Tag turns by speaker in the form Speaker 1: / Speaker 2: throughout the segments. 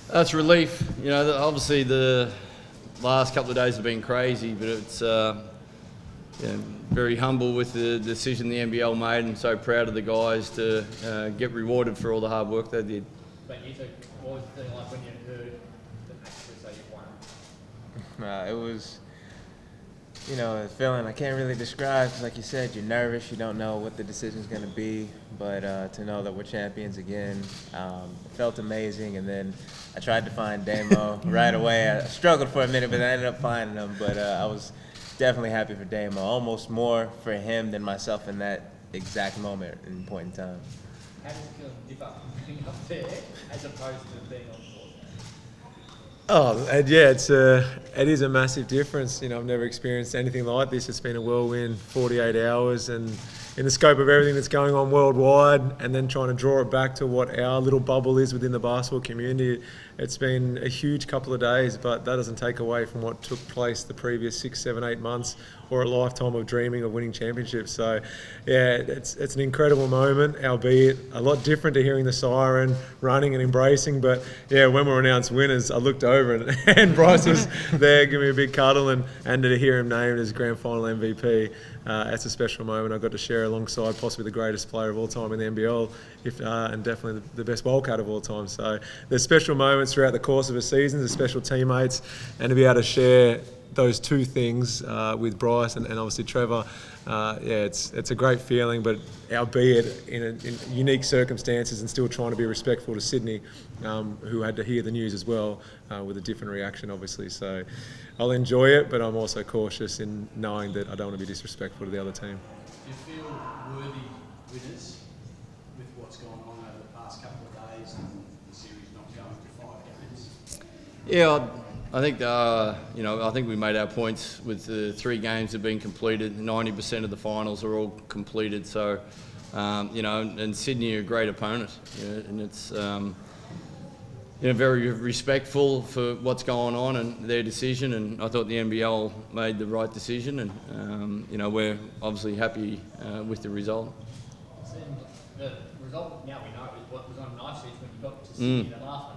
Speaker 1: That's relief. Obviously the last couple of days have been crazy, but it's very humble with the decision the NBL made, and so proud of the guys to get rewarded for all the hard work they did.
Speaker 2: But you took, what was the feeling like when you heard the match was that you won?
Speaker 3: It was, a feeling I can't really describe. 'Cause like you said, you're nervous. You don't know what the decision's going to be. But to know that we're champions again, it felt amazing. And then I tried to find Damo right away. I struggled for a minute, but I ended up finding him. But I was definitely happy for Damo, almost more for him than myself in that exact moment and point in time.
Speaker 2: How does it feel to dip up and being up there as opposed to being on court?
Speaker 4: Oh, and yeah, it is a massive difference. I've never experienced anything like this. It's been a whirlwind 48 hours, and in the scope of everything that's going on worldwide, and then trying to draw it back to what our little bubble is within the basketball community, it's been a huge couple of days, but that doesn't take away from what took place the previous 6, 7, 8 months, or a lifetime of dreaming of winning championships. So, yeah, it's an incredible moment, albeit a lot different to hearing the siren, running and embracing. But yeah, when we were announced winners, I looked over and Bryce was there giving me a big cuddle, and to hear him named as grand final MVP, that's a special moment. I got to share alongside possibly the greatest player of all time in the NBL, and definitely the best Wildcat of all time. So there's special moments throughout the course of a season, there's special teammates, and to be able to share those two things with Bryce and obviously Trevor, it's a great feeling, but albeit in unique circumstances and still trying to be respectful to Sydney, who had to hear the news as well, with a different reaction obviously. So I'll enjoy it, but I'm also cautious in knowing that I don't want to be disrespectful to the other team.
Speaker 5: Do you feel worthy winners with what's gone on over the past couple of days and the series not going to 5 games?
Speaker 1: Yeah, I think we made our points with the 3 games that have been completed. 90% of the finals are all completed. So, and Sydney are a great opponent, and it's very respectful for what's going on and their decision. And I thought the NBL made the right decision, and we're obviously happy with the result.
Speaker 2: The result now we know is what was on nice seats when you got to Sydney that last one.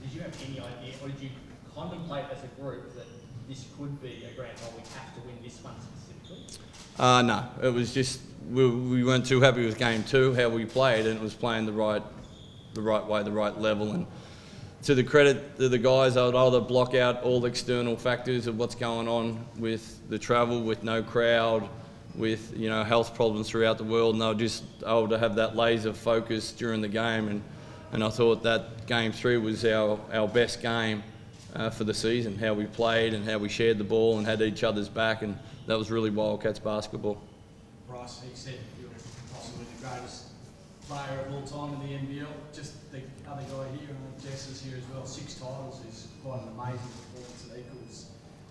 Speaker 2: Did you have any idea, or did you contemplate as a group that this could be a grand final, we have to win this one specifically?
Speaker 1: No, it was just we weren't too happy with game 2, how we played, and it was playing the right way, the right level. And to the credit of the guys, I would either block out all the external factors of what's going on with the travel, with no crowd, with health problems throughout the world, and they were just able to have that laser focus during the game. And I thought that game 3 was our best game for the season, how we played and how we shared the ball and had each other's back, and that was really Wildcats basketball.
Speaker 5: Bryce, he said you're possibly the greatest player of all time in the NBL. Just the other guy here, and Jess is here as well, 6 titles is quite an amazing performance. It equals,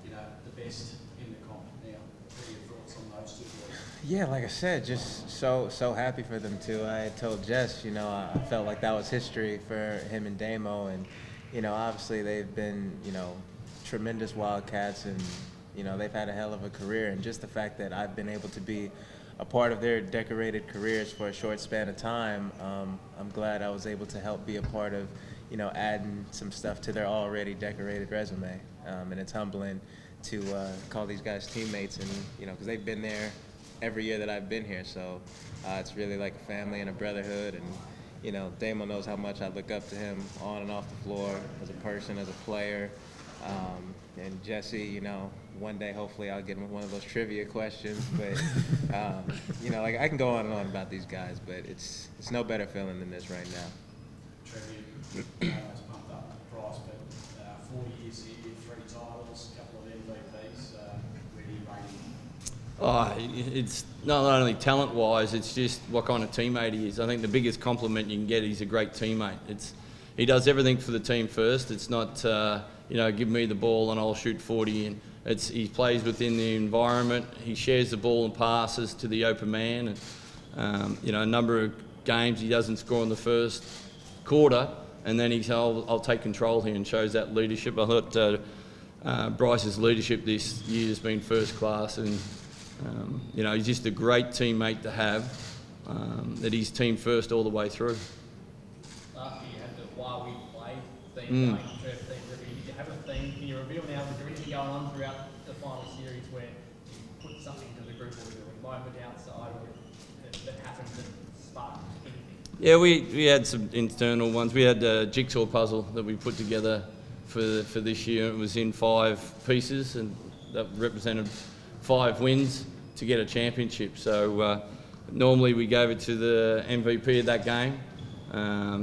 Speaker 5: the best in the comp now. What are your thoughts on those 2 boys?
Speaker 3: Yeah, like I said, just so happy for them too. I had told Jess, I felt like that was history for him and Damo, and obviously they've been, tremendous Wildcats, and they've had a hell of a career, and just the fact that I've been able to be a part of their decorated careers for a short span of time, I'm glad I was able to help be a part of, adding some stuff to their already decorated resume, and it's humbling to call these guys teammates, and because they've been there every year that I've been here, so it's really like a family and a brotherhood. And Damo knows how much I look up to him on and off the floor, as a person, as a player. And Jesse, one day hopefully I'll get one of those trivia questions. But like I can go on and on about these guys, but it's no better feeling than this right now.
Speaker 5: Trevor, it's pumped up the price, but 4 years here, 3 titles, a couple of MVPs. Where do you rate him?
Speaker 1: It's not only talent-wise, it's just what kind of teammate he is. I think the biggest compliment you can get, he's a great teammate. He does everything for the team first. It's not, give me the ball and I'll shoot 40. And he plays within the environment. He shares the ball and passes to the open man. And, a number of games he doesn't score in the first quarter, and then he says, I'll take control here, and shows that leadership. I thought Bryce's leadership this year has been first class, and he's just a great teammate to have, that he's team first all the way through.
Speaker 2: Last year you had the while we played theme going into a theme review? Did you have a theme? Can you reveal now? Was there anything going on throughout the final series where you put something to the group, or was there a moment outside or that happened that sparked anything?
Speaker 1: Yeah, we had some internal ones. We had a jigsaw puzzle that we put together for this year. It was in 5 pieces, and that represented 5 wins to get a championship. So normally we gave it to the MVP of that game,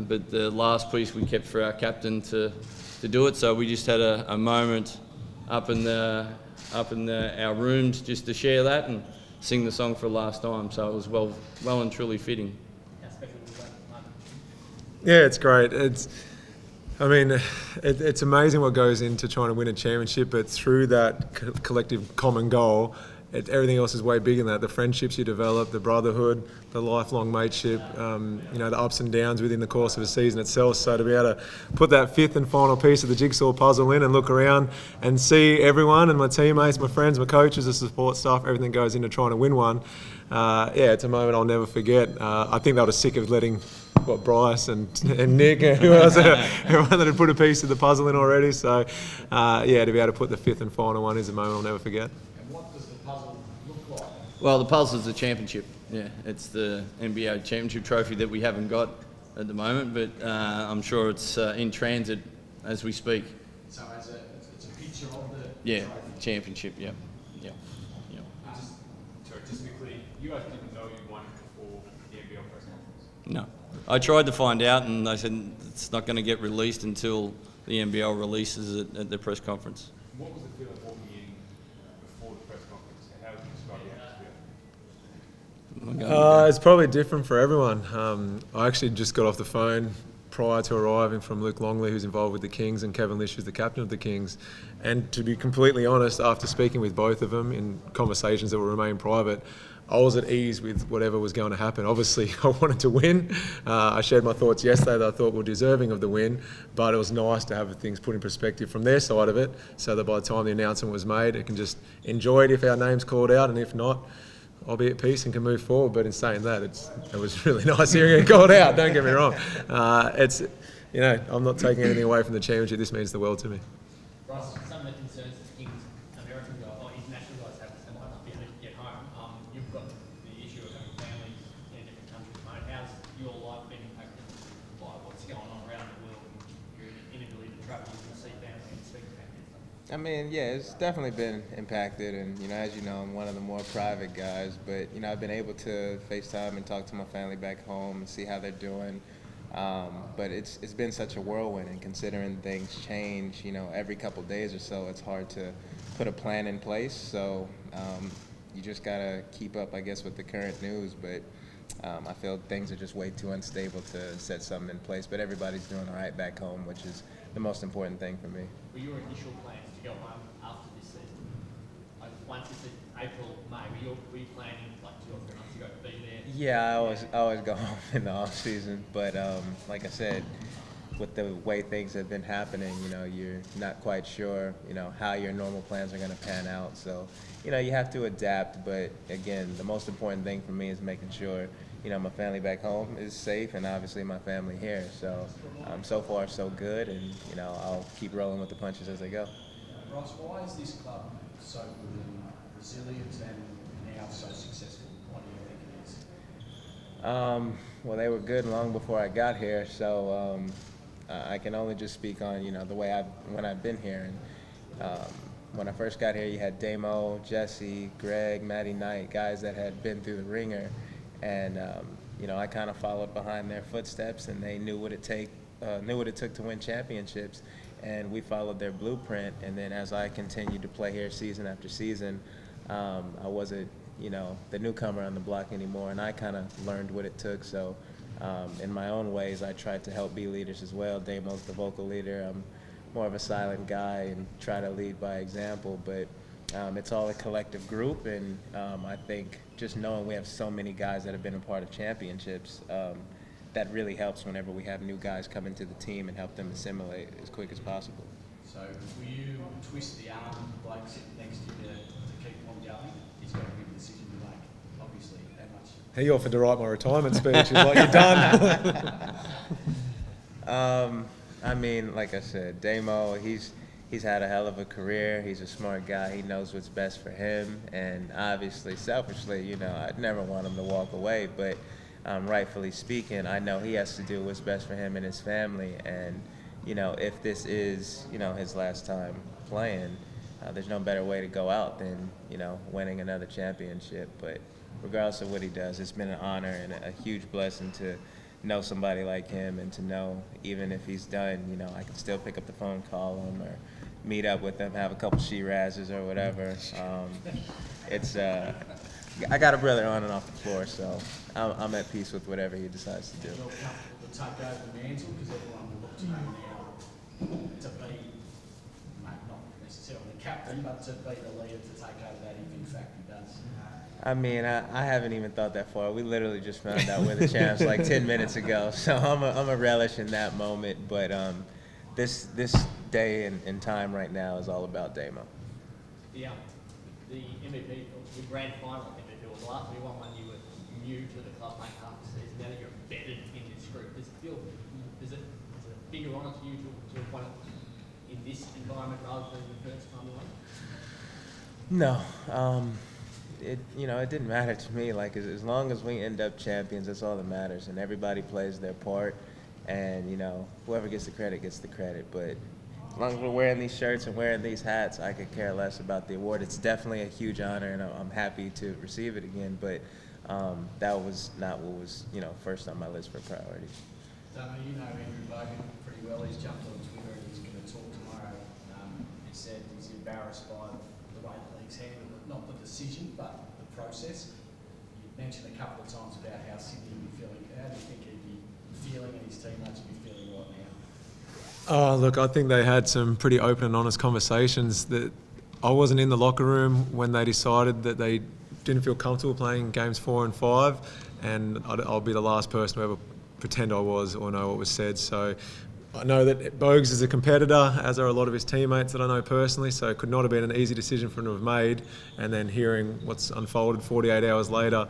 Speaker 1: but the last piece we kept for our captain to do it. So we just had a moment up in our rooms just to share that and sing the song for the last time. So it was well and truly fitting.
Speaker 2: How special was that moment?
Speaker 4: Yeah, it's great. It's amazing what goes into trying to win a championship, but through that collective common goal, everything else is way bigger than that. The friendships you develop, the brotherhood, the lifelong mateship, the ups and downs within the course of a season itself. So to be able to put that 5th and final piece of the jigsaw puzzle in and look around and see everyone and my teammates, my friends, my coaches, the support staff, everything goes into trying to win one. It's a moment I'll never forget. I think they were sick of letting Bryce and Nick and who else, everyone that had put a piece of the puzzle in already. So, to be able to put the 5th and final one is a moment I'll never forget.
Speaker 5: And what does the puzzle look like?
Speaker 1: Well, the puzzle is the championship. Yeah, it's the NBA championship trophy that we haven't got at the moment, but I'm sure it's in transit as we speak.
Speaker 5: So it's a picture of the
Speaker 1: Yeah,
Speaker 5: trophy.
Speaker 1: championship. Yeah.
Speaker 6: Just to be clear, you guys didn't know you won before the NBL press conference?
Speaker 1: No, I tried to find out, and they said it's not going to get released until the NBL releases it at the press conference.
Speaker 6: What was the feeling walking in before the press conference? How would you describe the atmosphere?
Speaker 4: It's probably different for everyone. I actually just got off the phone prior to arriving from Luke Longley, who's involved with the Kings, and Kevin Lish, who's the captain of the Kings. And to be completely honest, after speaking with both of them in conversations that will remain private, I was at ease with whatever was going to happen. Obviously, I wanted to win. I shared my thoughts yesterday that I thought were deserving of the win, but it was nice to have things put in perspective from their side of it, so that by the time the announcement was made, it can just enjoy it if our name's called out, and if not, I'll be at peace and can move forward. But in saying that, it was really nice hearing it called out, don't get me wrong. I'm not taking anything away from the championship. This means the world to me.
Speaker 2: Bryce, some of the concerns that Kings American guys or international guys have is they might not be able to get home. You've got the issue of having families in different countries at the moment. How's your life been impacted by what's going on around the world and your inability to travel and see family and speak to family and stuff?
Speaker 3: It's definitely been impacted, and as you know, I'm one of the more private guys, but I've been able to FaceTime and talk to my family back home and see how they're doing. But it's been such a whirlwind, and considering things change, every couple days or so, it's hard to put a plan in place. So you just gotta keep up, I guess, with the current news. But I feel things are just way too unstable to set something in place. But everybody's doing all right back home, which is the most important thing for me.
Speaker 2: Were your initial plans to go home after this season? Like once it's April, May, were you planning like 2 or 3 months ago to be there?
Speaker 3: Yeah, I always go home in the off season, but like I said, with the way things have been happening, you're not quite sure, how your normal plans are going to pan out. So, you have to adapt. But again, the most important thing for me is making sure, my family back home is safe, and obviously my family here. So, so far so good, and I'll keep rolling with the punches as they go.
Speaker 5: Ross, why is this club so good and resilient and now so successful? What do you think it is?
Speaker 3: Well, they were good long before I got here, so I can only just speak on the way when I've been here. And when I first got here, you had Damo, Jesse, Greg, Matty Knight, guys that had been through the ringer, and I kind of followed behind their footsteps, and they knew what it took to win championships, and we followed their blueprint. And then as I continued to play here season after season, I wasn't the newcomer on the block anymore, and I kind of learned what it took. So in my own ways, I tried to help be leaders as well. Damo's the vocal leader. I'm more of a silent guy and try to lead by example, but it's all a collective group, and I think just knowing we have so many guys that have been a part of championships, that really helps whenever we have new guys come into the team and help them assimilate as quick as possible.
Speaker 5: So will you twist the arm of the bloke sitting next to you to keep on going? He's got a big decision to make, obviously, how much.
Speaker 4: He offered to write my retirement speech. He's like, you're done.
Speaker 3: I mean, like I said, Damo, he's had a hell of a career. He's a smart guy. He knows what's best for him. And obviously, selfishly, you know, I'd never want him to walk away. But rightfully speaking, I know he has to do what's best for him and his family. And, you know, if this is, you know, his last time playing, there's no better way to go out than, you know, winning another championship. But regardless of what he does, it's been an honor and a huge blessing to know somebody like him, and to know even if he's done, you know, I can still pick up the phone, call him, or meet up with him, have a couple Shirazes or whatever. I got a brother on and off the floor, so I'm at peace with whatever he decides to do.
Speaker 5: Feel comfortable to take over the mantle because everyone will look to you now to be, mate, not necessarily the captain, but to be the leader to take over that if in fact he does.
Speaker 3: I mean, I haven't even thought that far. We literally just found out we're the champs like 10 minutes ago, so I'm a relish in that moment. But this day and time right now is all about Damo.
Speaker 2: The MVP, the grand final MVP, was the last we won when you were new to the club, mate, half the season. Now that you're embedded in this group, does it feel, is it a bigger honour to you to have won it in this environment rather than the first time you won it?
Speaker 3: No. It didn't matter to me. Like, as long as we end up champions, that's all that matters. And everybody plays their part. And, you know, whoever gets the credit gets the credit. But as long as we're wearing these shirts and wearing these hats, I could care less about the award. It's definitely a huge honor, and I'm happy to receive it again. But that was not what was, you know, first on my list for priorities.
Speaker 5: Damo, you know Andrew Bogan pretty well. He's jumped on Twitter and he's going to talk tomorrow. He said he's embarrassed by the way the league's handled it, not the decision, but the process. You mentioned a couple of times about how Sydney would be feeling. How do you think he'd be feeling and his teammates would be feeling right now?
Speaker 4: Oh, look, I think they had some pretty open and honest conversations. That I wasn't in the locker room when they decided that they didn't feel comfortable playing games 4 and 5, and I'll be the last person to ever pretend I was or know what was said. So I know that Bogues is a competitor, as are a lot of his teammates that I know personally, so it could not have been an easy decision for him to have made. And then hearing what's unfolded 48 hours later,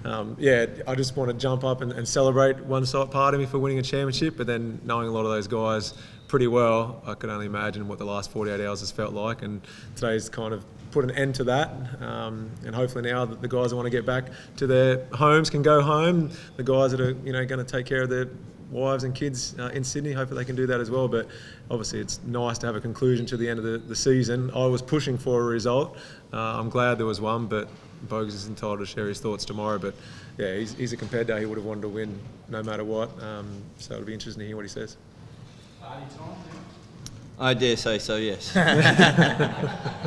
Speaker 4: I just want to jump up and celebrate one part of me for winning a championship, but then knowing a lot of those guys pretty well, I could only imagine what the last 48 hours has felt like, and today's kind of put an end to that, and hopefully now that the guys that want to get back to their homes can go home. The guys that are going to take care of their wives and kids in Sydney, hopefully they can do that as well. But obviously it's nice to have a conclusion to the end of the season. I was pushing for a result. I'm glad there was one, but Bogues is entitled to share his thoughts tomorrow. But yeah, he's a competitor. He would have wanted to win no matter what. So it'll be interesting to hear what he says.
Speaker 5: Party time now?
Speaker 1: I dare say so, yes.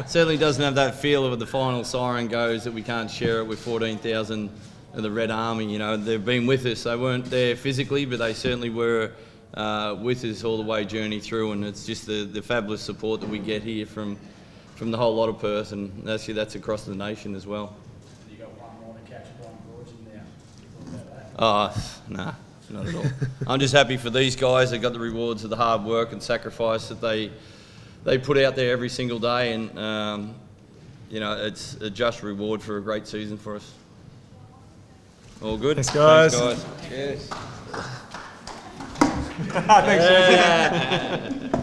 Speaker 1: Certainly doesn't have that feel of the final siren goes that we can't share it with 14,000 of the Red Army. You know, they've been with us. They weren't there physically, but they certainly were with us all the way journey through, and it's just the fabulous support that we get here from the whole lot of Perth, and actually that's across the nation as well.
Speaker 5: You got one more to catch Brian Gorgon now. You thought about that?
Speaker 1: Oh, nah. Not at all. I'm just happy for these guys. They got the rewards of the hard work and sacrifice that they put out there every single day, and it's a just reward for a great season for us. All good.
Speaker 4: Thanks, guys.
Speaker 1: Thanks, guys.
Speaker 3: Cheers.
Speaker 4: Thanks,